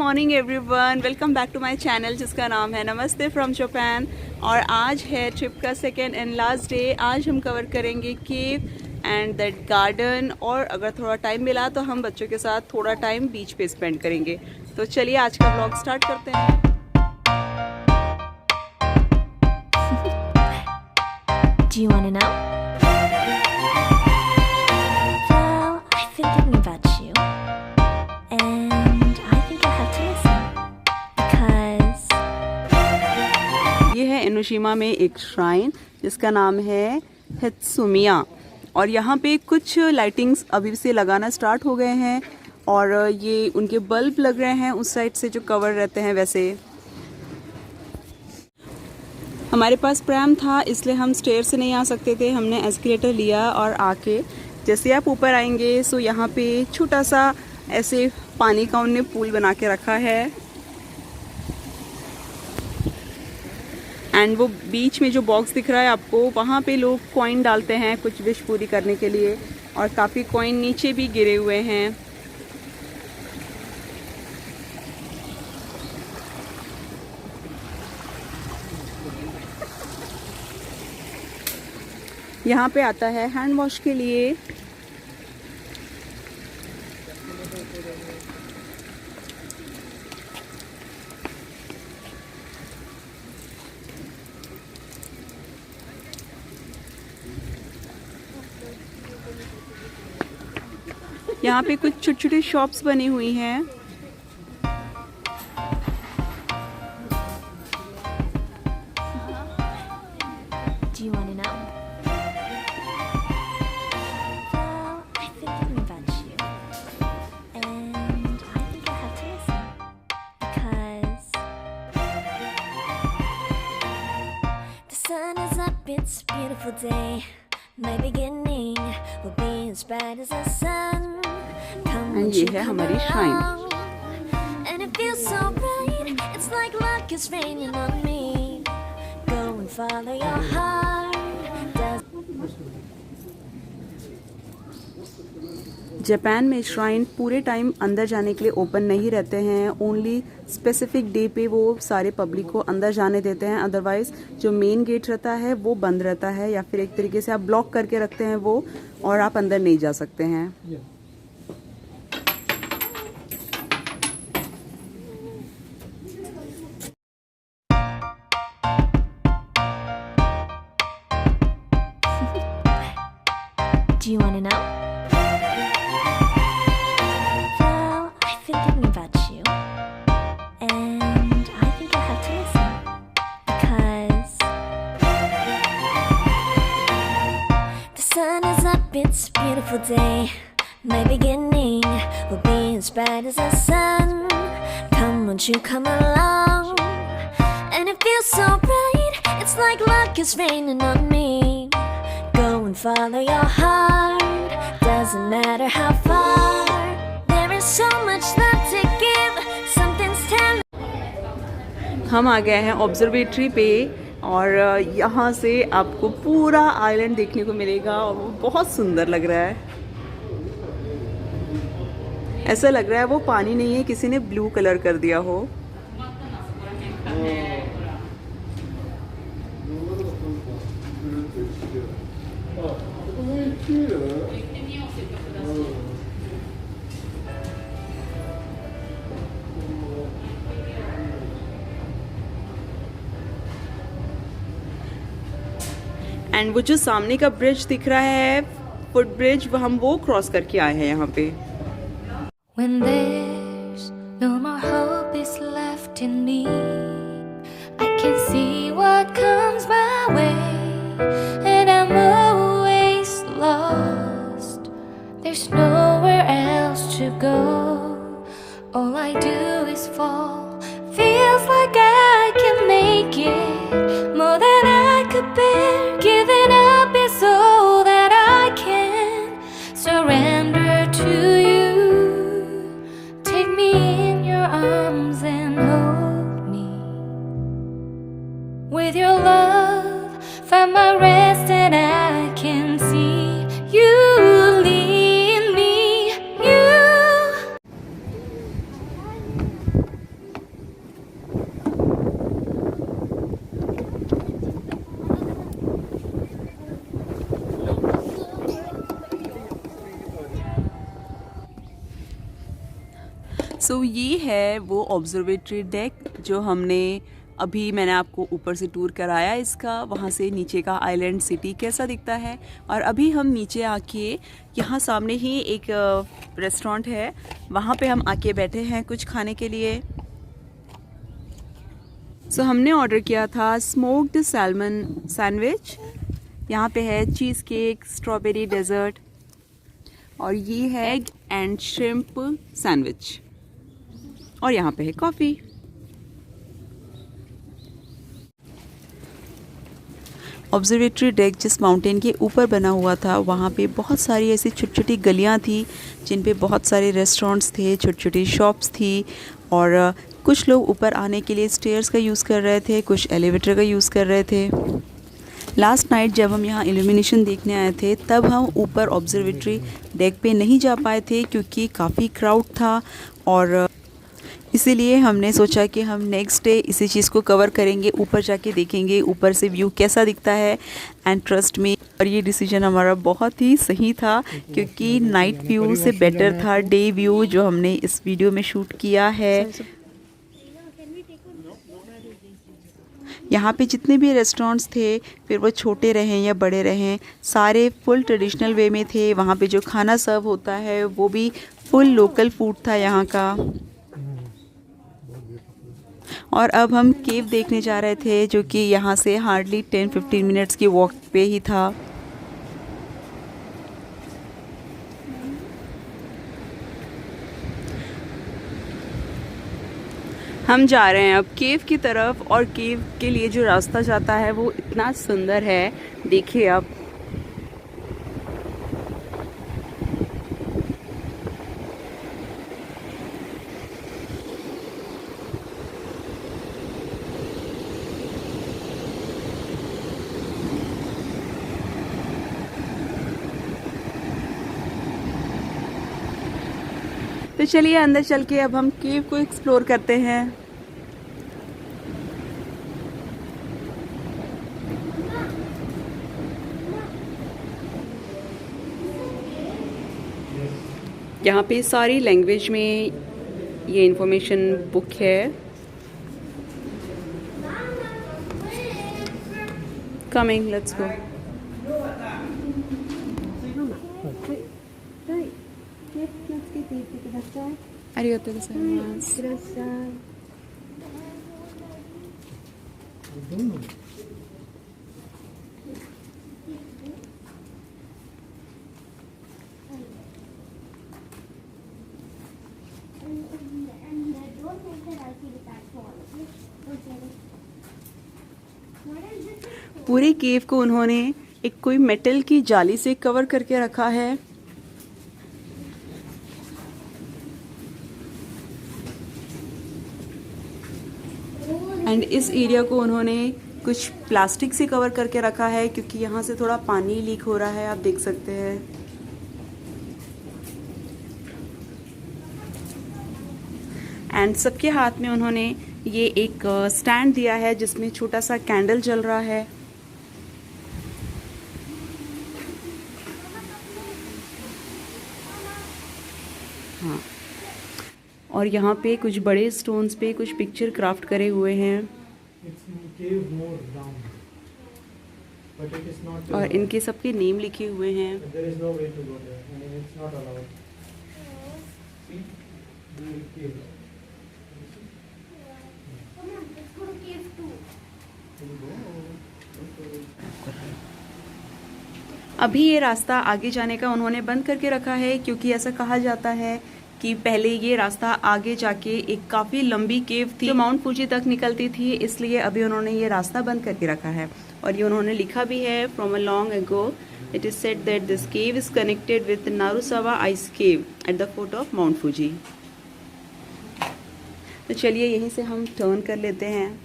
Morning everyone, welcome back to my channel जिसका नाम है नमस्ते फ्रॉम जापान। और आज है ट्रिप का सेकेंड एंड लास्ट डे। आज हम कवर करेंगे केव एंड दैट गार्डन, और अगर थोड़ा टाइम मिला तो हम बच्चों के साथ थोड़ा टाइम बीच पे स्पेंड करेंगे। तो चलिए आज का व्लॉग स्टार्ट करते हैं। Do you want to know? Well, I've been thinking about you, and I think I have to listen because ये है एनोशिमा में एक श्राइन जिसका नाम है हित्सुमिया, और यहाँ पे कुछ लाइटिंग्स अभी से लगाना स्टार्ट हो गए हैं, और ये उनके बल्ब लग रहे हैं उस साइड से जो कवर रहते हैं। वैसे हमारे पास प्रैम था इसलिए हम स्टेयर से नहीं आ सकते थे, हमने एस्केलेटर लिया और आके जैसे आप ऊपर आएंगे सो यहाँ पे छोटा सा ऐसे पानी का उन्होंने पूल बना के रखा है। एंड वो बीच में जो बॉक्स दिख रहा है आपको, वहाँ पे लोग कॉइन डालते हैं कुछ विश पूरी करने के लिए, और काफ़ी कॉइन नीचे भी गिरे हुए हैं। यहाँ पे आता है हैंड वॉश के लिए। यहाँ पे कुछ छोटी छोटी शॉप्स बनी हुई हैं। do you want to know? Well, I've been thinking about you, and I think I have to listen because the sun is up, it's a beautiful day. My beginning will be as bright as the sun. Come And ये है हमारी shrine. and it feels so bright. It's like luck is raining on me. Go and follow your heart. Japan में shrine पूरे time अंदर जाने के लिए open नहीं रहते हैं। ओनली स्पेसिफिक डे पे वो सारे पब्लिक को अंदर जाने देते हैं, अदरवाइज जो मेन गेट रहता है वो बंद रहता है, या फिर एक तरीके से आप ब्लॉक करके रखते हैं वो, और आप अंदर नहीं जा सकते हैं। Do you want to know? Well, I've been thinking about you, and I think I have to listen because the sun is up, it's a beautiful day. My beginning will be as bright as the sun. Come, won't you come along? And it feels so bright, it's like luck is raining on me. Go and follow your heart, doesn't matter how far. There is so much love to give, something's telling. हम आ गए हैं observatory पे, और यहाँ से आपको पूरा island देखने को मिलेगा, और वो बहुत सुंदर लग रहा है। ऐसा लग रहा है वो पानी नहीं है, किसी ने ब्लू कलर कर दिया हो। एंड वो जो सामने का ब्रिज दिख रहा है, फुट ब्रिज, वो क्रॉस करके आए हैं यहाँ पे। When there's no more hope is left in me, I can see what comes my way, and I'm always lost. There's nowhere else to go. All I do is fall. Feels like I can make it more than I could bear. Giving up is all that I can surrender to you. Take me in your arms and hold me. With your love, find my rest, and I can see you lead me. You सो ये है वो observatory deck जो मैंने आपको ऊपर से tour कराया इसका, वहाँ से नीचे का आइलैंड सिटी कैसा दिखता है। और अभी हम नीचे आके यहाँ सामने ही एक रेस्टोरेंट है, वहाँ पे हम आके बैठे हैं कुछ खाने के लिए। सो हमने ऑर्डर किया था स्मोक्ड सैल्मन सैंडविच। यहाँ पे है चीज़ केक, स्ट्रॉबेरी डेजर्ट, और ये है एग एंड श्रिम्प सैंडविच, और यहाँ पे है कॉफ़ी। ऑब्जर्वेटरी डेक जिस माउंटेन के ऊपर बना हुआ था, वहाँ पे बहुत सारी ऐसी छोटी छोटी गलियाँ थी जिन पे बहुत सारे रेस्टोरेंट्स थे, छोटी छोटी शॉप्स थी, और कुछ लोग ऊपर आने के लिए स्टेयर्स का यूज़ कर रहे थे, कुछ एलिवेटर का यूज़ कर रहे थे। लास्ट नाइट जब हम यहाँ इल्यूमिनेशन देखने आए थे, तब हम ऊपर ऑब्जर्वेटरी डेक पे नहीं जा पाए थे क्योंकि काफ़ी क्राउड था, और इसीलिए हमने सोचा कि हम नेक्स्ट डे इसी चीज़ को कवर करेंगे, ऊपर जाके देखेंगे ऊपर से व्यू कैसा दिखता है। एंड ट्रस्ट मी, और ये डिसीजन हमारा बहुत ही सही था क्योंकि नाइट व्यू से बेटर था डे व्यू जो हमने इस वीडियो में शूट किया है। यहाँ पे जितने भी रेस्टोरेंट्स थे, फिर वो छोटे रहें या बड़े रहें, सारे फुल ट्रेडिशनल वे में थे। वहाँ पे जो खाना सर्व होता है वो भी फुल लोकल फूड था यहाँ का। और अब हम केव देखने जा रहे थे जो कि यहाँ से हार्डली 10-15 मिनट्स की वॉक पे ही था। हम जा रहे हैं अब केव की तरफ, और केव के लिए जो रास्ता जाता है वो इतना सुंदर है, देखिए आप। तो चलिए अंदर चल के अब हम केव को एक्सप्लोर करते हैं। यहाँ पे सारी लैंग्वेज में ये इंफॉर्मेशन बुक है। Coming, let's go. Arigatou gozaimasu. पूरे केव को उन्होंने एक कोई मेटल की जाली से कवर करके रखा है। एंड इस एरिया को उन्होंने कुछ प्लास्टिक से कवर करके रखा है क्योंकि यहाँ से थोड़ा पानी लीक हो रहा है, आप देख सकते हैं। एंड सबके हाथ में उन्होंने ये एक स्टैंड दिया है जिसमें छोटा सा कैंडल जल रहा है। हाँ, और यहाँ पे कुछ बड़े स्टोन्स पे कुछ पिक्चर क्राफ्ट करे हुए हैं, और इनके सबके नेम लिखे हुए हैं। अभी ये रास्ता आगे जाने का उन्होंने बंद करके रखा है क्योंकि ऐसा कहा जाता है कि पहले ये रास्ता आगे जाके एक काफ़ी लंबी केव थी जो माउंट फूजी तक निकलती थी, इसलिए अभी उन्होंने ये रास्ता बंद करके रखा है। और ये उन्होंने लिखा भी है, from a long ago it is said that this cave is connected with Narusawa ice cave at the foot of Mount Fuji. तो चलिए यहीं से हम टर्न कर लेते हैं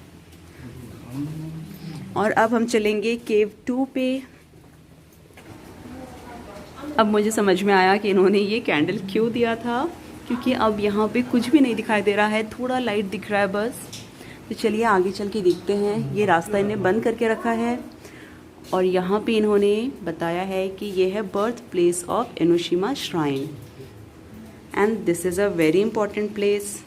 और अब हम चलेंगे केव 2 पे। अब मुझे समझ में आया कि इन्होंने ये कैंडल क्यों दिया था, क्योंकि अब यहाँ पे कुछ भी नहीं दिखाई दे रहा है, थोड़ा लाइट दिख रहा है बस। तो चलिए आगे चल के देखते हैं। ये रास्ता इन्हें बंद करके रखा है और यहाँ पे इन्होंने बताया है कि ये है birth place of Enoshima shrine. And this is a very important place.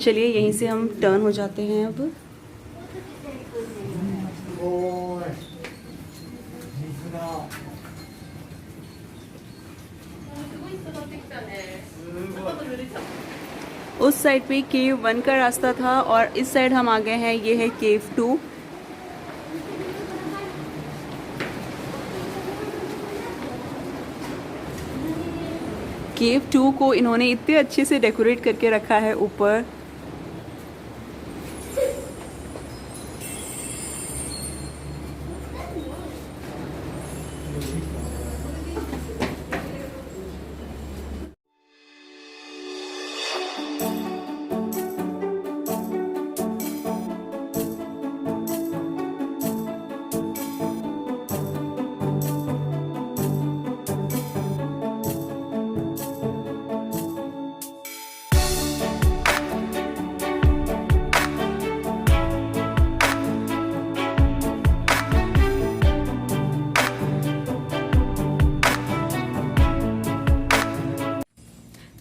चलिए यहीं से हम टर्न हो जाते हैं अब। उस साइड पे केव 1 का रास्ता था और इस साइड हम आ गए हैं, ये है केव 2। केव 2 को इन्होंने इतने अच्छे से डेकोरेट करके रखा है ऊपर।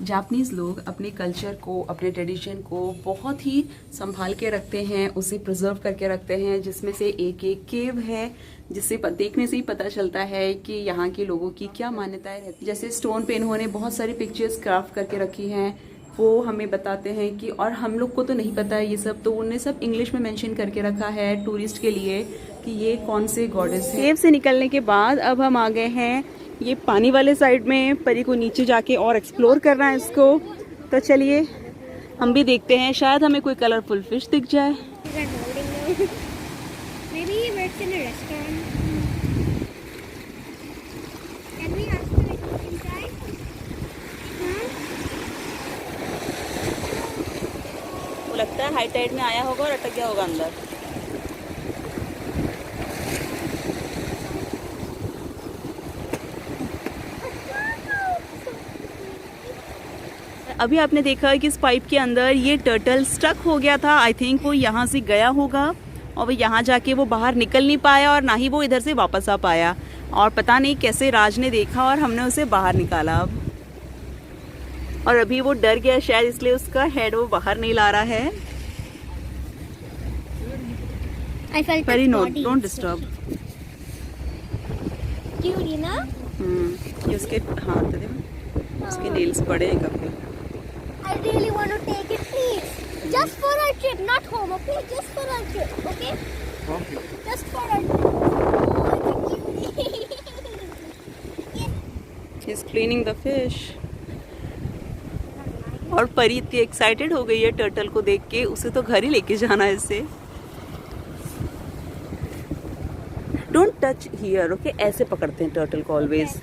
जापानीज़ लोग अपने कल्चर को, अपने ट्रेडिशन को बहुत ही संभाल के रखते हैं, उसे प्रिजर्व करके रखते हैं, जिसमें से एक एक केव है जिससे देखने से ही पता चलता है कि यहाँ के लोगों की क्या मान्यताएं रहती हैं। जैसे स्टोन पे इन्होंने बहुत सारी पिक्चर्स क्राफ्ट करके रखी हैं, वो हमें बताते हैं कि, और हम लोग को तो नहीं पता है ये सब, तो उन्होंने सब इंग्लिश में मेंशन करके रखा है टूरिस्ट के लिए कि ये कौन से गॉडेस है। केव से निकलने के बाद अब हम आ गए हैं ये पानी वाले साइड में। परी को नीचे जाके और एक्सप्लोर करना है इसको, तो चलिए हम भी देखते हैं, शायद हमें कोई कलरफुल फिश दिख जाए। वो लगता है हाई टाइड में आया होगा और अटक गया होगा अंदर। अभी आपने देखा कि इस पाइप के अंदर ये टर्टल स्टक हो गया था। आई थिंक वो यहाँ से गया होगा और वो यहाँ जाके वो बाहर निकल नहीं पाया और ना ही वो इधर से वापस आ पाया, और पता नहीं कैसे राज ने देखा और हमने उसे बाहर निकाला अब। और अभी वो डर गया शायद, इसलिए उसका हेड वो बाहर नहीं ला रहा है। परी नो, डोंट डिस्टर्ब। ये उसके हाथ दे, उसके नेल्स बड़े हैं काफी। I really want to take it, please. Just for our trip, not home, okay? Just for our trip, okay? Okay. Just for our trip. Oh, He's cleaning the fish. और परी इतनी एक्साइटेड हो गई है turtle को देख के, उसे तो घर ही लेके जाना है इसे। Don't touch here, okay? ऐसे पकड़ते हैं टर्टल को ऑलवेज।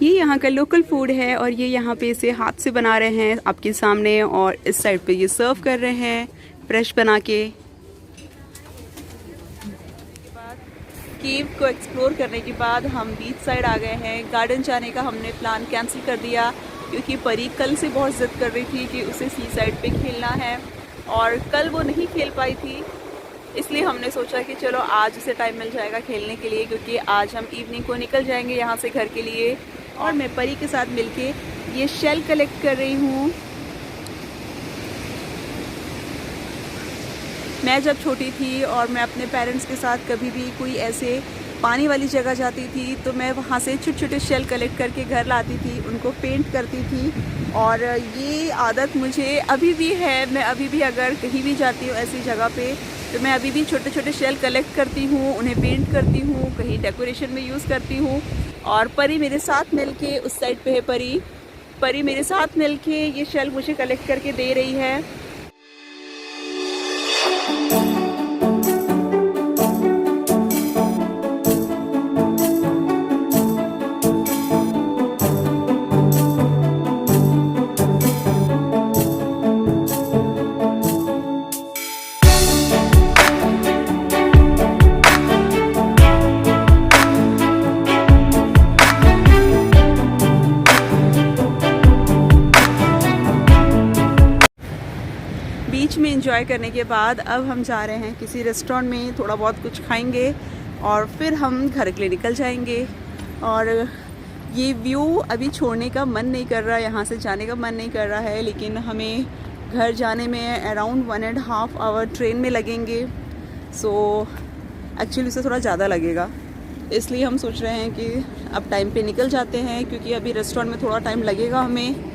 ये यहाँ का लोकल फूड है और ये यहाँ पे इसे हाथ से बना रहे हैं आपके सामने, और इस साइड पे ये सर्व कर रहे हैं फ्रेश बना के। केव को एक्सप्लोर करने के बाद हम बीच साइड आ गए हैं। गार्डन जाने का हमने प्लान कैंसिल कर दिया क्योंकि परी कल से बहुत ज़िद कर रही थी कि उसे सी साइड पे खेलना है और कल वो नहीं खेल पाई थी, इसलिए हमने सोचा कि चलो आज उसे टाइम मिल जाएगा खेलने के लिए, क्योंकि आज हम इवनिंग को निकल जाएंगे यहाँ से घर के लिए। और मैं परी के साथ मिलके ये शेल कलेक्ट कर रही हूँ। मैं जब छोटी थी और मैं अपने पेरेंट्स के साथ कभी भी कोई ऐसे पानी वाली जगह जाती थी तो मैं वहाँ से छोटे छोटे शेल कलेक्ट करके घर लाती थी, उनको पेंट करती थी। और ये आदत मुझे अभी भी है। मैं अभी भी अगर कहीं भी जाती हूँ ऐसी जगह पे तो मैं अभी भी छोटे छोटे शेल कलेक्ट करती हूँ, उन्हें पेंट करती हूँ, कहीं डेकोरेशन में यूज़ करती हूँ। और परी मेरे साथ मिलके, उस साइड पे है परी मेरे साथ मिलके ये शेल मुझे कलेक्ट करके दे रही है। बीच में एंजॉय करने के बाद अब हम जा रहे हैं किसी रेस्टोरेंट में, थोड़ा बहुत कुछ खाएंगे और फिर हम घर के लिए निकल जाएंगे। और ये व्यू अभी छोड़ने का मन नहीं कर रहा, यहाँ से जाने का मन नहीं कर रहा है, लेकिन हमें घर जाने में अराउंड 1.5 आवर ट्रेन में लगेंगे। सो एक्चुअली उससे थोड़ा ज़्यादा लगेगा, इसलिए हम सोच रहे हैं कि अब टाइम पे निकल जाते हैं, क्योंकि अभी रेस्टोरेंट में थोड़ा टाइम लगेगा हमें।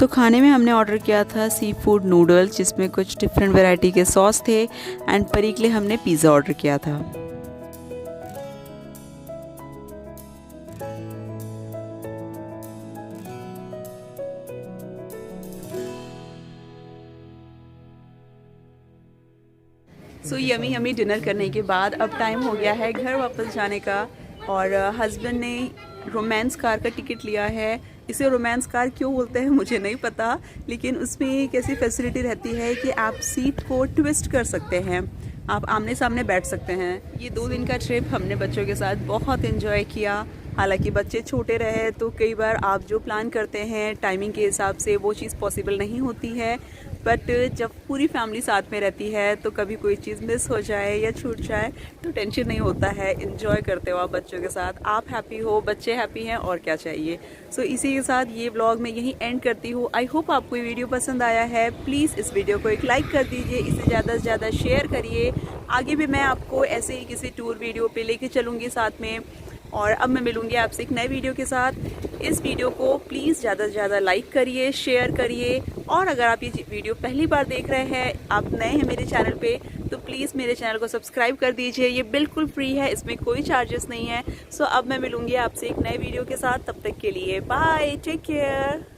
खाने में हमने ऑर्डर किया था सी फूड नूडल्स, जिसमें कुछ डिफरेंट वैरायटी के सॉस थे। एंड परी के लिए हमने पिज़्ज़ा ऑर्डर किया था। यमी यमी डिनर करने के बाद अब टाइम हो गया है घर वापस जाने का। और हस्बैंड ने रोमांस कार का टिकट लिया है। इसे रोमांस कार क्यों बोलते हैं मुझे नहीं पता, लेकिन उसमें एक ऐसी फैसिलिटी रहती है कि आप सीट को ट्विस्ट कर सकते हैं, आप आमने सामने बैठ सकते हैं। ये 2 दिन का ट्रिप हमने बच्चों के साथ बहुत एंजॉय किया। हालांकि बच्चे छोटे रहे तो कई बार आप जो प्लान करते हैं टाइमिंग के हिसाब से वो चीज़ पॉसिबल नहीं होती है, बट जब पूरी फैमिली साथ में रहती है तो कभी कोई चीज़ मिस हो जाए या छूट जाए तो टेंशन नहीं होता है। एंजॉय करते हो आप बच्चों के साथ, आप हैप्पी हो, बच्चे हैप्पी हैं, और क्या चाहिए। इसी के साथ ये व्लॉग मैं यहीं एंड करती हूँ। आई होप आपको ये वीडियो पसंद आया है। प्लीज़ इस वीडियो को एक लाइक कर दीजिए, इसे ज़्यादा से ज़्यादा शेयर करिए। आगे भी मैं आपको ऐसे ही किसी टूर वीडियो पे लेके चलूँगी साथ में। और अब मैं मिलूँगी आपसे एक नए वीडियो के साथ। इस वीडियो को प्लीज़ ज़्यादा से ज़्यादा लाइक करिए, शेयर करिए। और अगर आप ये वीडियो पहली बार देख रहे हैं, आप नए हैं मेरे चैनल पे, तो प्लीज़ मेरे चैनल को सब्सक्राइब कर दीजिए। ये बिल्कुल फ्री है, इसमें कोई चार्जेस नहीं है। अब मैं मिलूँगी आपसे एक नए वीडियो के साथ। तब तक के लिए बाय, टेक केयर।